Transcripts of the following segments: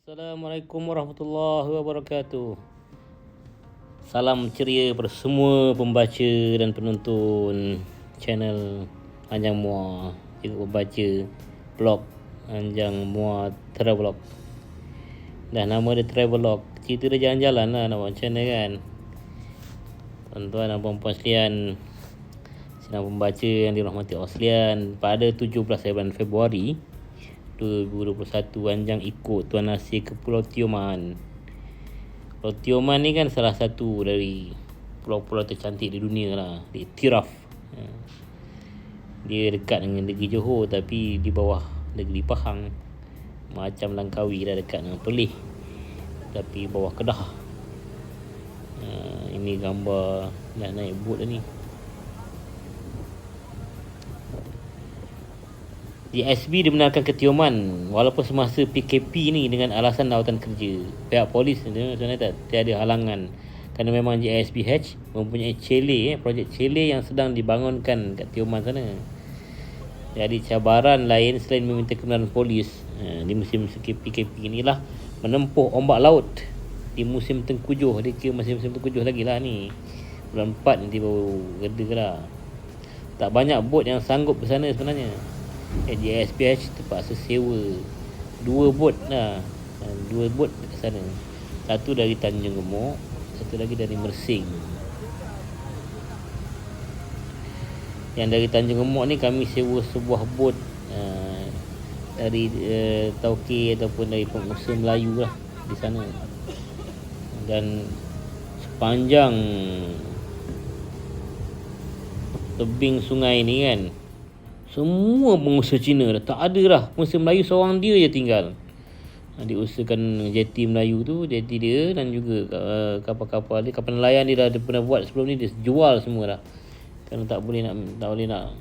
Assalamualaikum warahmatullahi wabarakatuh. Salam ceria kepada semua pembaca dan penonton channel Anjang Muar, juga pembaca blog Anjang Muar Travelog. Dah nama dia Travelog, cerita dia jalan-jalan lah, nak buat macam mana kan. Tuan-tuan dan puan-puan sekalian, sedang pembaca yang dirahmati Allah sekalian, pada 17 Februari 2021 Anjang ikut Tuan Nasir ke Pulau Tioman. Pulau Tioman ni kan salah satu dari pulau-pulau tercantik di dunia lah, di Tiraf. Dia dekat dengan negeri Johor tapi di bawah negeri Pahang. Macam Langkawi dah dekat dengan Perlis tapi bawah Kedah. Ini gambar dah naik bot dah ni. JSB dibenarkan ke Tioman walaupun semasa PKP ni dengan alasan lawatan kerja. Pihak polis sebenarnya tiada halangan kerana memang JSBH mempunyai projek chalet yang sedang dibangunkan kat Tioman sana. Jadi cabaran lain selain meminta kebenaran polis di musim PKP inilah menempuh ombak laut di musim tengkujuh. Dia kira masih musim tengkujuh lagi lah ni. Bulan 4 nanti baru reda lah. Tak banyak bot yang sanggup ke sana sebenarnya. JSPH terpaksa sewa 2 bot lah, 2 bot ke sana. Satu dari Tanjung Gemuk, satu lagi dari Mersing. Yang dari Tanjung Gemuk ni kami sewa sebuah bot dari tauke ataupun dari pengusaha Melayu lah di sana. Dan sepanjang tebing sungai ni kan, semua pengusaha Cina dah, tak ada dah. Pengusaha Melayu seorang dia je tinggal. Diusahakan jeti Melayu tu, jeti dia dan juga kapal-kapal dia, kapal nelayan dia dah pernah buat sebelum ni, dia jual semua dah. Kerana tak boleh nak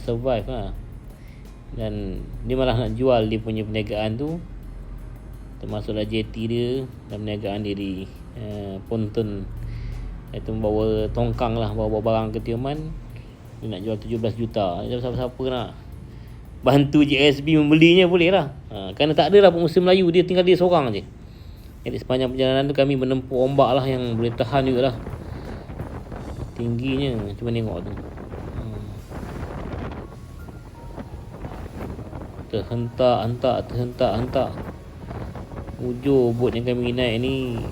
survive lah. Dan dia malah nak jual dia punya perniagaan tu, termasuklah jeti dia dan perniagaan dia di ponton. Itu membawa tongkang lah, bawa barang ke Tioman. Dia nak jual 17 juta. Siapa-siapa nak bantu JSB membelinya boleh lah. Kerana tak ada lah pengusaha Melayu, dia tinggal dia seorang je. Jadi sepanjang perjalanan tu kami menempuh ombak lah yang boleh tahan juga lah. Tingginya, cuba tengok tu. Terhentak. Ujung bot yang kami naik ni,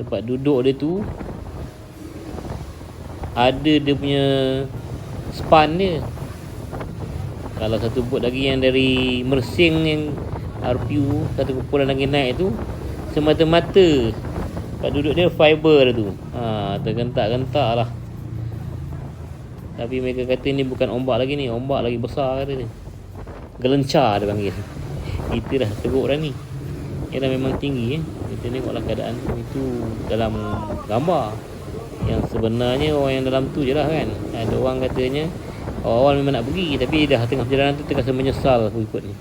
tempat duduk dia tu ada dia punya span dia. Kalau satu bot lagi yang dari Mersing yang RPU, satu kumpulan lagi naik tu, semata-mata tempat duduk dia fiber tu. Tergentak-gentak lah. Tapi mereka kata ni bukan ombak lagi ni, ombak lagi besar kata dia. Gelencar dia panggil. Kita dah teruk dah ni. Ia dah memang tinggi. Kita tengoklah keadaan itu dalam gambar. Yang sebenarnya orang yang dalam tu je lah kan. Ada orang katanya awal memang nak pergi, tapi dah tengah perjalanan tu terasa menyesal ikut ni.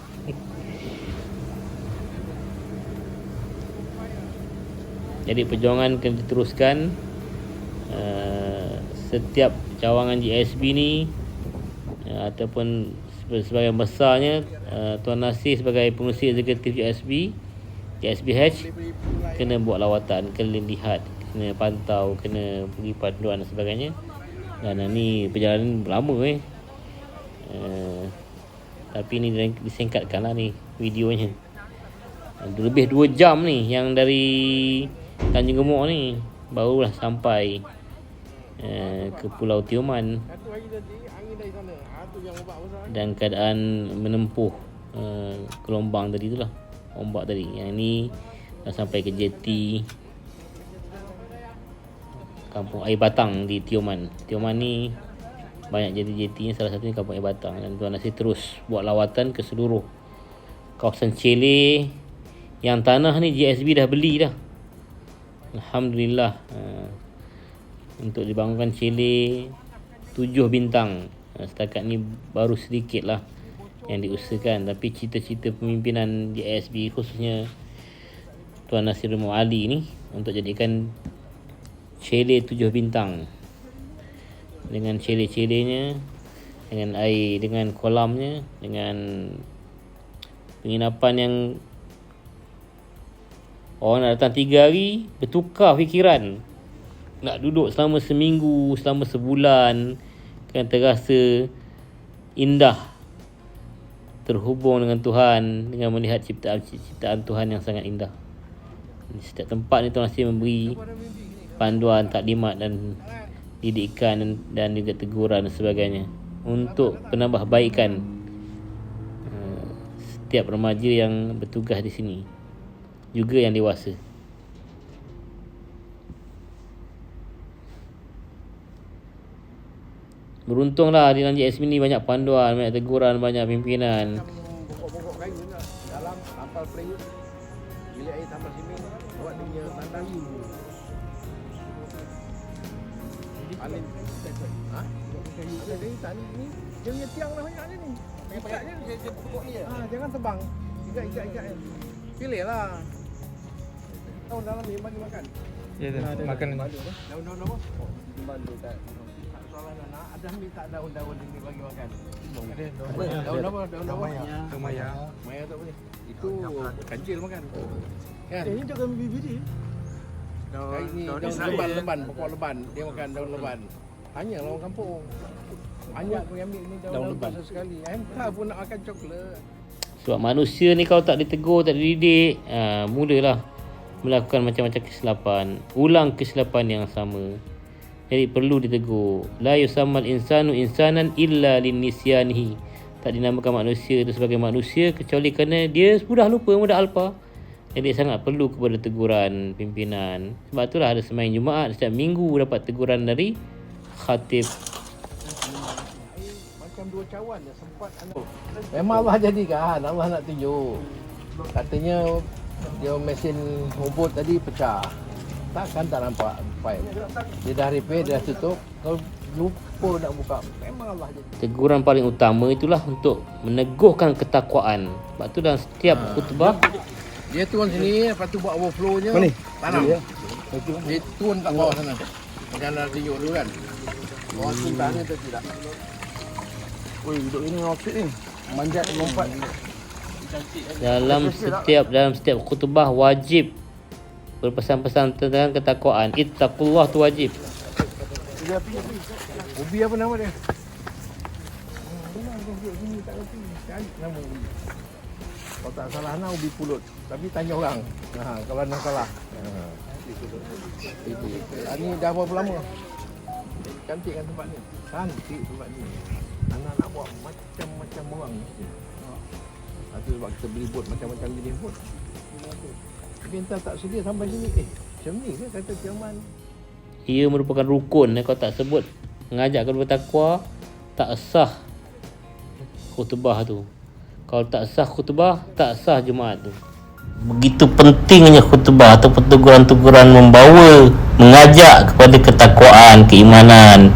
Jadi perjuangan kena diteruskan. Setiap cawangan JSB ni ataupun sebagian besarnya Tuan Nasir sebagai pengurusi eksekutif JSBH kena buat lawatan, kena lihat, kena pantau, kena pergi panduan dan sebagainya. Dan ni perjalanan lama tapi ni disingkatkan lah ni videonya. Lebih 2 jam ni yang dari Tanjung Gemuk ni barulah sampai ke Pulau Tioman. Dan keadaan menempuh gelombang tadi tu lah, ombak tadi. Yang ni dah sampai ke jeti Kampung Air Batang di Tioman. Tioman ni banyak jeti-jetinya, salah satunya Kampung Air Batang. Dan Tuan Nasir terus buat lawatan ke seluruh kawasan chalet yang tanah ni JSB dah beli dah. Alhamdulillah. Untuk dibangunkan chalet 7 bintang. Setakat ni baru sedikit lah yang diusahakan. Tapi cita-cita pemimpinan JSB khususnya Tuan Nasir Ali ni untuk jadikan chalet 7 bintang dengan chalet-chaletnya, dengan air, dengan kolamnya, dengan penginapan yang Orang nak datang 3 hari, bertukar fikiran. Nak duduk selama seminggu, selama sebulan, kan terasa indah, terhubung dengan Tuhan, dengan melihat ciptaan Tuhan yang sangat indah. Setiap tempat ni Tuhan masih memberi panduan, taklimat dan didikan dan juga teguran dan sebagainya untuk penambahbaikan setiap remaja yang bertugas di sini, juga yang dewasa. Beruntunglah di dalam JSM ni banyak panduan, banyak teguran, banyak pimpinan. Pokok-pokok kayu nak dalam tampal player. Bilik air tampal simen, buat dia punya tandang. Alin. Ha? Ada kayu tak ni? Dia punya tiang lah banyak ni. Ikatnya dia pokok ni. Jangan tebang. Ikat je. Pilihlah. Tahu dalam ni bagi makan. Ya, makan. Daun-daun apa? Oh, bandu tak. Soalan anak ada ni tak daun-daun ini bagi makan. Ada daun apa? Daun maya. Maya tak boleh. Itu kancil makan. Kan? Ini jangan bibir dia. Daun leban, pokok leban. Dia makan daun leban. Tanya lah orang kampung. Banyak pun ambil ni daun leban sekali. Entah pun nak makan coklat. Sebab manusia ni kalau tak ditegur, tak dididik, mulalah melakukan macam-macam kesilapan, ulang kesilapan yang sama. Jadi perlu ditegur. La yusammal insanu insanan illa linisyanihi. Tak dinamakan manusia itu sebagai manusia kecuali kerana dia mudah lupa, mudah alpa. Jadi sangat perlu kepada teguran pimpinan. Sebab itulah ada sembahyang Jumaat setiap minggu dapat teguran dari khatib. Macam dua cawan dia sempat anak. Memang Allah jadikan, Allah nak tunjuk. Katanya dia mesin rumput tadi pecah. Takkan tak nampak file. Dia dah repair, dia dah tutup. Kalau lupa nak buka, memang Allah jadi. Teguran paling utama itulah untuk meneguhkan ketakwaan. Sebab tu dalam setiap khutbah Dia turun sini, lepas tu buat overflow-nya. Tanam. Dia turun kat bawah sana. Macam nak tunjuk dulu kan. Bawah tuntannya tu tidak. Oi, duduk ini outfit ni. Manjat lompat. dalam setiap khutbah wajib berpesan-pesan tentang ketakwaan. Ittaqullah tu wajib. Ubi apa nama dia? Nama ubi. Kalau tak salah nak ubi pulut. Tapi tanya orang. Kalau nak salah. Itu. Ini dah berapa lama? Cantik kan tempat ni? Cantik tempat ni. Anak nak buat macam-macam orang. Itu sebab kita beli bot macam-macam jenis bot. Tapi entah tak sedia sampai sini. Macam ni ke kata Jerman? Ia merupakan rukun. Kalau tak sebut mengajak kepada bertakwa, tak sah khutbah tu. Kalau tak sah khutbah, tak sah Jumaat tu. Begitu pentingnya khutbah atau teguran-teguran membawa, mengajak kepada ketakwaan, keimanan.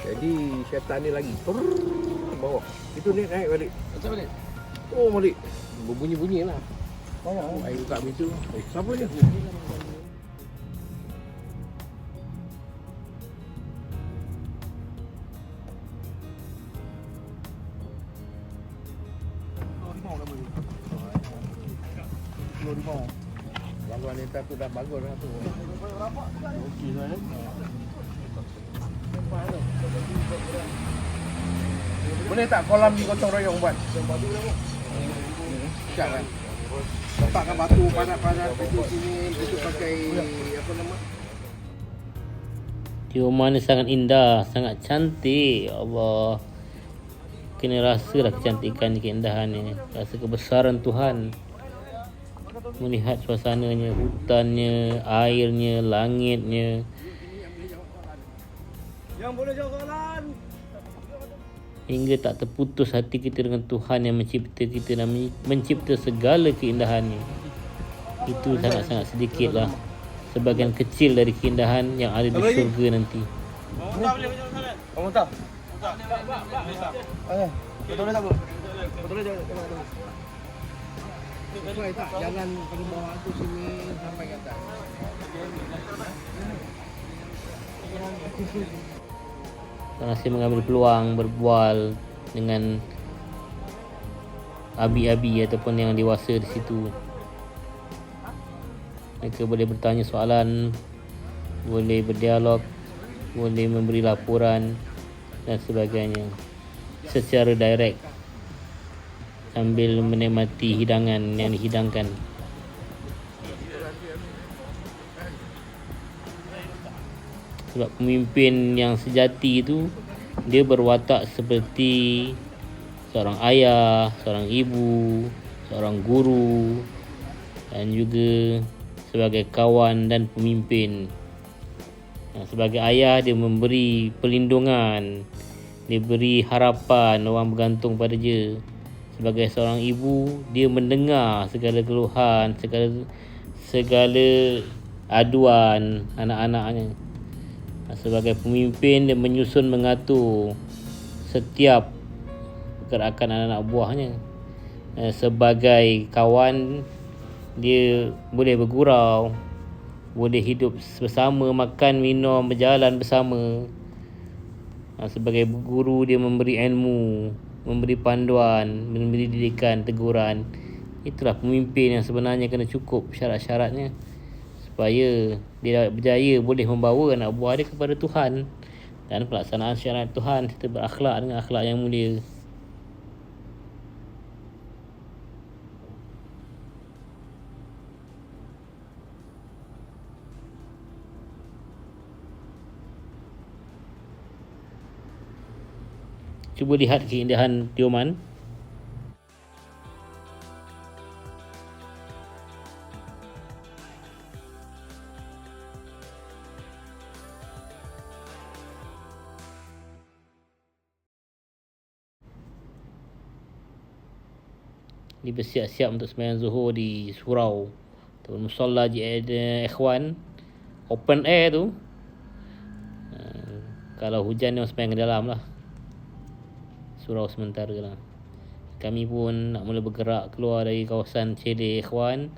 Jadi syaitan ni lagi bawah. Itu ni naik balik. Macam balik? Oh balik. Berbunyi-bunyi lah. Banyak. Air buka pintu. Siapa ni? Yang wanita tu dah bagus lah tu. Okey lah. Boleh tak kolam di gotong royong buat? Sekejap kan? Letakkan batu padat-padat, pintu sini, pintu pakai apa nama? Di rumah ni sangat indah, sangat cantik. Ya Allah, kena rasalah kecantikan, keindahan ni. Rasa kebesaran Tuhan. Melihat suasananya, hutannya, airnya, langitnya. Yang boleh jawab soalan. Hingga tak terputus hati kita dengan Tuhan yang mencipta kita dan mencipta segala keindahannya. Itu sangat-sangat sedikitlah sebahagian kecil dari keindahan yang ada di syurga nanti. Kamu tahu? Betul tak bu? Betul tak? Sesuai tak jalan pada bawah tu sini sampai ke atas? Masih mengambil peluang berbual dengan abi-abi ataupun yang dewasa di situ. Mereka boleh bertanya soalan, boleh berdialog, boleh memberi laporan dan sebagainya secara direct sambil menikmati hidangan yang dihidangkan. Sebab pemimpin yang sejati itu dia berwatak seperti seorang ayah, seorang ibu, seorang guru dan juga sebagai kawan dan pemimpin. Sebagai ayah, dia memberi perlindungan, dia beri harapan, orang bergantung pada dia. Sebagai seorang ibu, dia mendengar segala keluhan, segala aduan anak-anaknya. Sebagai pemimpin, dia menyusun mengatur setiap pergerakan anak-anak buahnya. Sebagai kawan, dia boleh bergurau, boleh hidup bersama, makan, minum, berjalan bersama. Sebagai guru, dia memberi ilmu, memberi panduan, memberi didikan, teguran. Itulah pemimpin yang sebenarnya kena cukup syarat-syaratnya supaya dia dapat berjaya, boleh membawa anak buah dia kepada Tuhan dan pelaksanaan syariat Tuhan serta berakhlak dengan akhlak yang mulia. Cuba lihat keindahan Tioman. Dia bersiap-siap untuk sembahyang Zuhur di surau ataupun musalla ikhwan, open air tu. Kalau hujan dia sembahyang ke dalam lah, surau sementara lah. Kami pun nak mula bergerak keluar dari kawasan Cheleh Ikhwan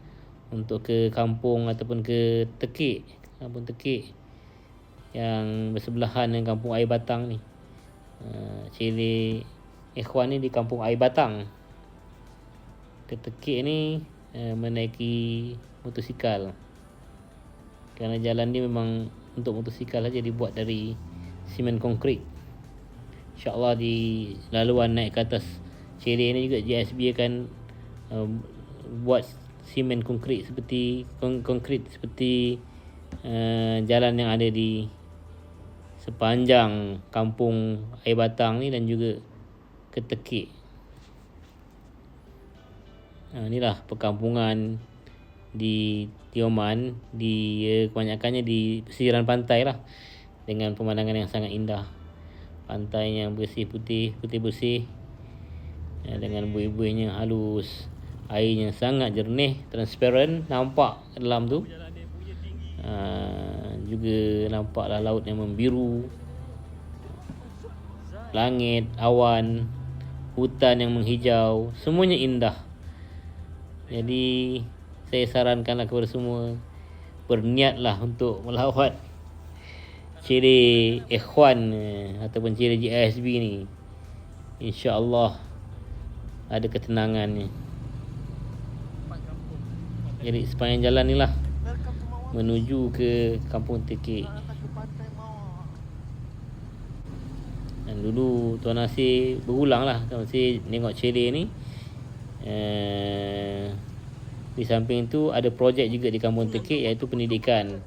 untuk ke kampung ataupun ke Tekik, kampung Tekik yang bersebelahan dengan kampung Air Batang ni. Cheleh Ikhwan ni di kampung Air Batang. Ke Tekik ni menaiki motosikal, kerana jalan ni memang untuk motosikal saja, dibuat dari simen konkrit. InsyaAllah di laluan naik ke atas Cheleh ni juga JSB akan buat simen konkrit seperti jalan yang ada di sepanjang kampung Air Batang ni dan juga ke Tekik. Inilah perkampungan di Tioman, kebanyakannya di pesisiran pantai lah, dengan pemandangan yang sangat indah. Pantai yang putih bersih, dengan buih-buihnya halus, airnya sangat jernih, transparent, nampak dalam tu. Juga nampaklah laut yang membiru, langit, awan, hutan yang menghijau, semuanya indah. Jadi saya sarankanlah kepada semua, berniatlah untuk melawat Cheleh Ikhwan ataupun Cheleh JSB ni. InsyaAllah ada ketenangannya. Jadi sepanjang jalan ni lah menuju ke kampung Tekik. Dan dulu Tuan Nasir berulang lah, Tuan Nasir tengok Cheleh ni. Di samping tu ada projek juga di kampung Tekik, iaitu pendidikan,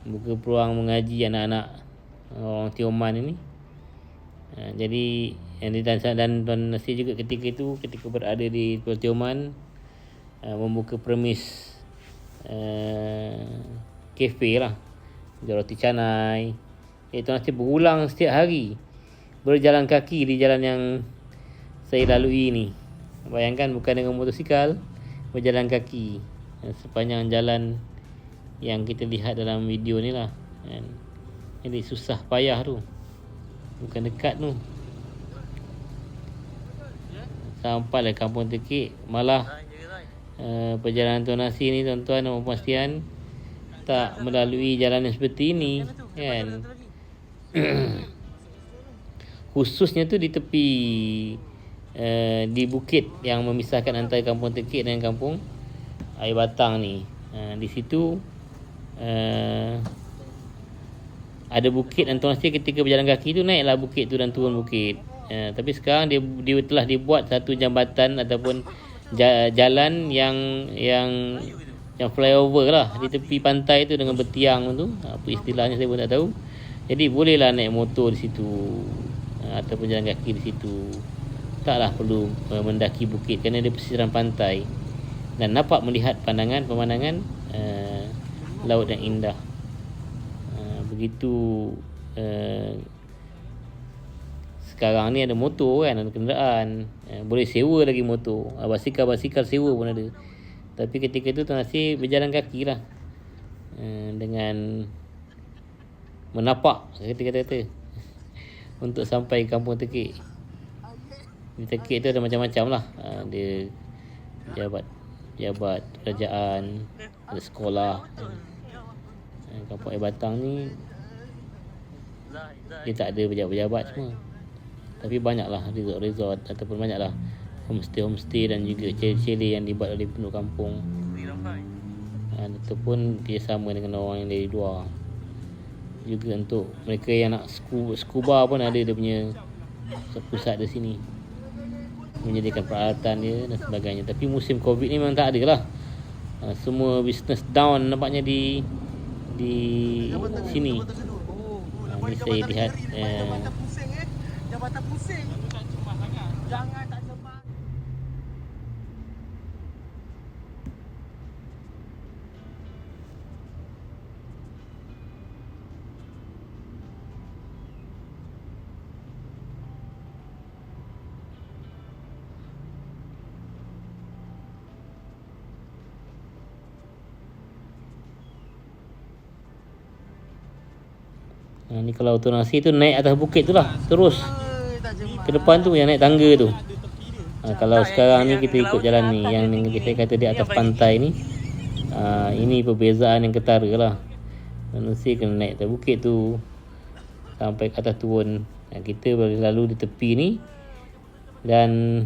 buka peluang mengaji anak-anak orang Tioman ini. Jadi dan Tuan Nasir juga ketika berada di Pulau Tioman, membuka premis kafe lah, roti canai. Tuan Nasir berulang setiap hari berjalan kaki di jalan yang saya lalui ni. Bayangkan, bukan dengan motosikal, berjalan kaki sepanjang jalan yang kita lihat dalam video ni lah. Jadi susah payah tu, bukan dekat tu. Sampailah kampung Tekik, malah perjalanan Tuan Nasir ni, tuan-tuan dan puan sekalian, tak melalui jalan yang seperti ini kan. Khususnya tu di tepi di bukit yang memisahkan antara kampung Tekik dengan kampung Air Batang ni. Di situ ada bukit dan Tuan Sri ketika berjalan kaki tu naiklah bukit tu dan turun bukit. Tapi sekarang dia telah dibuat satu jambatan ataupun jalan yang flyover lah di tepi pantai tu dengan bertiang tu. Apa istilahnya saya pun tak tahu. Jadi bolehlah naik motor di situ ataupun jalan kaki di situ. Taklah perlu mendaki bukit kerana dia pesisir pantai dan dapat melihat pemandangan laut yang indah. Begitu sekarang ni ada motor kan, ada kenderaan, boleh sewa lagi motor, basikal sewa pun ada. Tapi ketika itu Tuan Nasir berjalan kaki lah, dengan menapak kata-kata untuk sampai kampung Tekik. Di Tekik tu ada macam-macam lah. Dia jabat kerajaan, ada sekolah. Kampung Air Batang ni dia tak ada pejabat-pejabat semua, tapi banyaklah resort ataupun banyaklah homestay dan juga chalet yang dibuat oleh penduduk kampung, ataupun kerjasama dengan orang yang dari luar. Juga untuk mereka yang nak scuba pun ada dia punya pusat di sini, menyediakan peralatan dia dan sebagainya. Tapi musim Covid ni memang tak ada lah. Semua business down nampaknya di sini. Ni saya lihat Jabatan pusing. Jangan tak cepat. ni kalau Tuan Nasir tu naik atas bukit tu lah, terus ke depan tu yang naik tangga tu. Kalau sekarang ni kita ikut jalan ni yang saya kata di atas pantai ni, ini perbezaan yang ketara lah. Tuan Nasir kena naik atas bukit tu sampai ke atas turun. Kita boleh lalu di tepi ni dan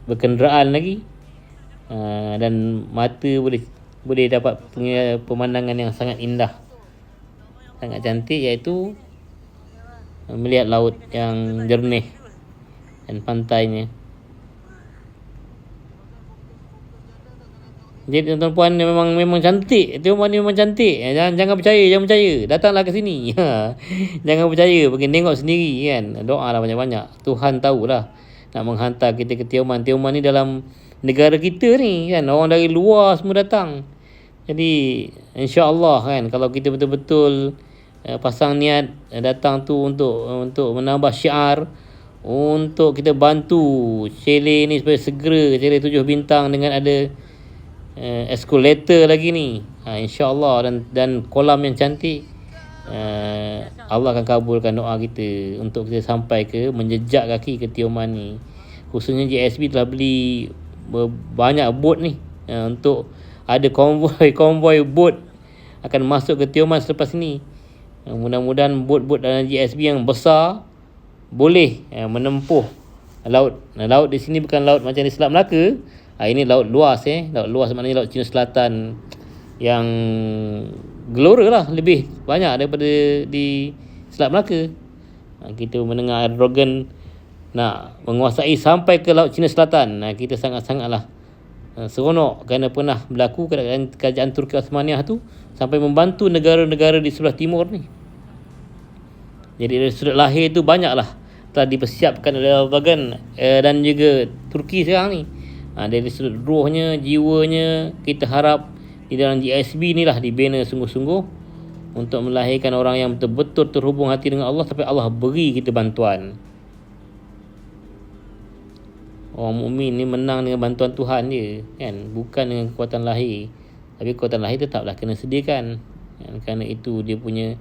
berkenderaan lagi, dan mata boleh dapat pemandangan yang sangat indah, sangat cantik, iaitu melihat laut yang jernih dan pantainya. Jadi tuan-tuan memang cantik. Tuan-tuan ni memang cantik. Jangan percaya. Datanglah ke sini. Jangan percaya, pergi tengok sendiri kan. Doalah banyak-banyak. Tuhan tahulah nak menghantar kita ke Tioman. Tioman ni dalam negara kita ni kan. Orang dari luar semua datang. Jadi insya-Allah kan, kalau kita betul-betul pasang niat datang tu untuk menambah syiar, untuk kita bantu chalet ni supaya segera chalet 7 bintang dengan ada escalator lagi ni, insya-Allah, dan kolam yang cantik, Allah akan kabulkan doa kita untuk kita sampai ke menjejak kaki ke Tioman ni. Khususnya JSB telah beli banyak bot ni, untuk ada konvoi bot akan masuk ke Tioman selepas ini. Mudah-mudahan bot-bot dalam GSB yang besar boleh menempuh laut. Laut di sini bukan laut macam di Selat Melaka. Ini laut luas. Laut luas maknanya laut Cina Selatan yang gelora lah, lebih banyak daripada di Selat Melaka. Kita mendengar Erdogan nak menguasai sampai ke laut Cina Selatan. Kita sangat-sangatlah seronok kerana pernah berlaku kerajaan Turki Osmaniyah tu sampai membantu negara-negara di sebelah timur ni. Jadi dari sudut lahir tu banyaklah telah dipersiapkan oleh Erdogan dan juga Turki sekarang ni. Dari sudut rohnya, jiwanya, kita harap di dalam GSB ni lah dibina sungguh-sungguh untuk melahirkan orang yang betul-betul terhubung hati dengan Allah sampai Allah beri kita bantuan. Orang mukmin ni menang dengan bantuan Tuhan je kan, bukan dengan kekuatan lahir. Tapi kekuatan lahir tetaplah kena sediakan kan? Kerana itu dia punya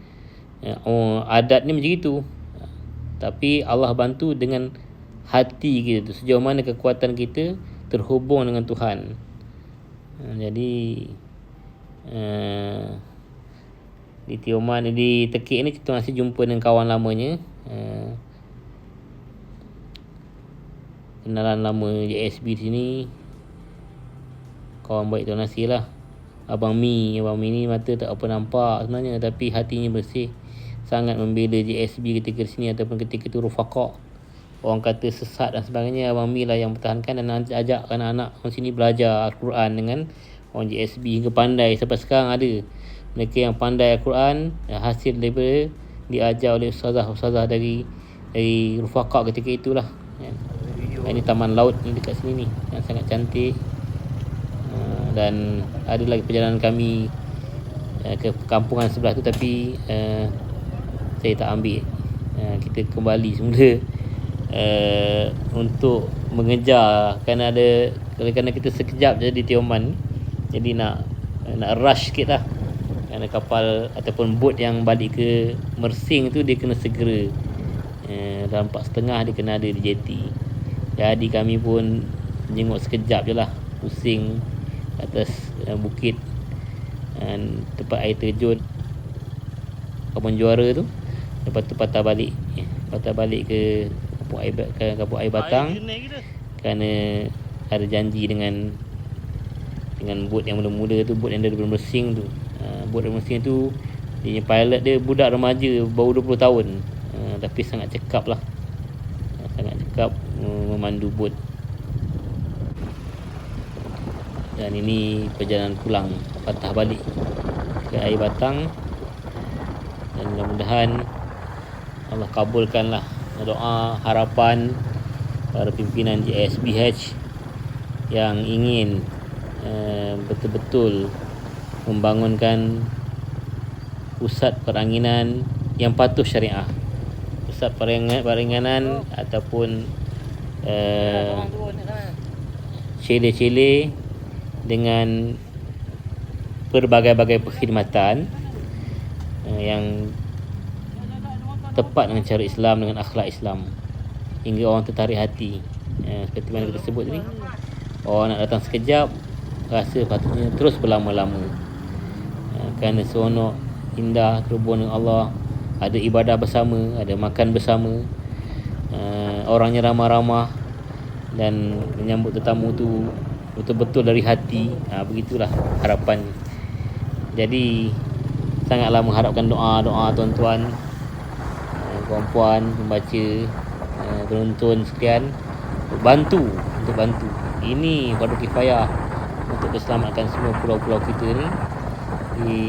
adat ni macam itu. Tapi Allah bantu dengan hati kita tu, sejauh mana kekuatan kita terhubung dengan Tuhan. Jadi di Tioman, di Tekik ni kita masih jumpa dengan kawan lamanya. kenalan lama JSB di sini, kawan baik Tuan Nasir lah. Abang Mi ni mata tak apa nampak sebenarnya, tapi hatinya bersih, sangat membela JSB ketika di sini ataupun ketika tu Rufaqa orang kata sesat dan sebagainya. Abang Mi lah yang pertahankan dan ajak anak-anak orang sini belajar Al-Quran dengan orang JSB hingga pandai. Sampai sekarang ada mereka yang pandai Al-Quran hasil daripada diajar oleh ustazah dari Rufaqa ketika itulah. Ini taman laut ni dekat sini ni yang sangat cantik. Dan ada lagi perjalanan kami ke kampungan sebelah tu, tapi saya tak ambil. Kita kembali semula untuk mengejar, kerana kita sekejap je di Tioman, jadi nak rush sikit lah, kerana kapal ataupun bot yang balik ke Mersing tu dia kena segera dalam 4.30 dia kena ada di jeti. Jadi kami pun jenguk sekejap je lah, pusing atas bukit tempat air terjun Kampung Juara tu. Lepas tu patah balik ke Kampung Air Batang, kerana ada janji dengan bot yang mula-mula tu, bot yang dari Mersing tu. Bot dari Mersing tu, dia pilot dia budak remaja baru 20 tahun, tapi sangat cekap lah, sangat cekap memandu bot. Dan ini perjalanan pulang, patah balik ke Air Batang. Dan mudah-mudahan Allah kabulkanlah doa harapan para pimpinan JSBH yang ingin betul-betul membangunkan pusat peranginan yang patuh syariah, pusat peranginan ataupun cele-cele dengan berbagai-bagai perkhidmatan yang tepat dengan cara Islam, dengan akhlak Islam, hingga orang tertarik hati. Seperti mana kita sebut tadi, orang nak datang sekejap rasa patutnya terus berlama-lama, kerana seronok, indah, terhubung dengan Allah, ada ibadah bersama, ada makan bersama, orangnya ramah-ramah, dan menyambut tetamu tu betul-betul dari hati. Begitulah harapan. Jadi sangatlah mengharapkan doa-doa tuan-tuan, puan-puan, pembaca, penonton sekalian untuk bantu. Ini fardu kifayah untuk keselamatan semua pulau-pulau kita ni, di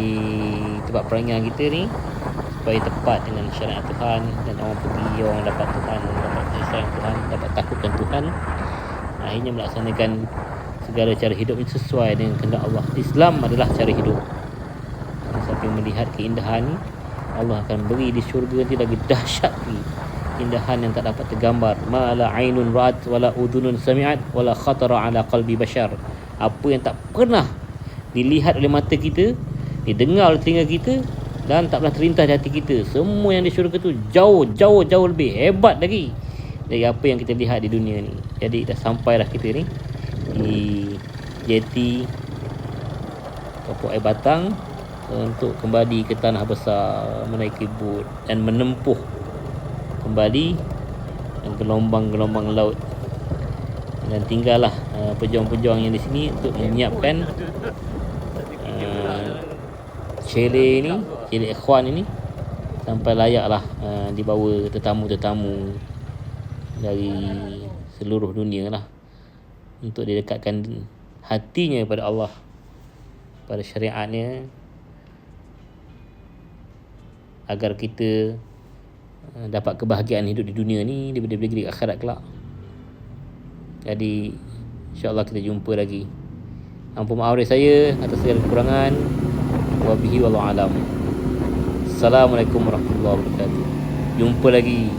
tempat peranginan kita ni, supaya tepat dengan syariat Tuhan, dan orang pergi, orang dapat Tuhan, dapat sayang Tuhan, dapat takutkan Tuhan, akhirnya melaksanakan segala cara hidup ini sesuai dengan kehendak Allah. Islam adalah cara hidup. Sampai melihat keindahan ni, Allah akan beri di syurga nanti lagi dahsyat lagi, keindahan yang tak dapat tergambar. Ma la ainun ra'at wala udhunun sami'at wala khatara ala qalbi bashar. Apa yang tak pernah dilihat oleh mata kita, didengar oleh telinga kita, dan tak pernah terlintas di hati kita, semua yang di syurga tu jauh lebih hebat lagi dari apa yang kita lihat di dunia ni. Jadi dah sampailah kita ni di jeti Kampung Air Batang untuk kembali ke tanah besar, menaiki bot dan menempuh kembali gelombang-gelombang laut. Dan tinggallah pejuang-pejuang yang di sini untuk menyiapkan cele ikhwan ini sampai layaklah dibawa tetamu-tetamu dari seluruh dunia lah, untuk didekatkan hatinya kepada Allah, pada syariatnya, agar kita dapat kebahagiaan hidup di dunia ni daripada negeri akhirat kelak. Jadi insya-Allah kita jumpa lagi. Ampun maaf dari saya atas segala kekurangan. Wabihi wallahu alam. Assalamualaikum warahmatullahi wabarakatuh. Jumpa lagi.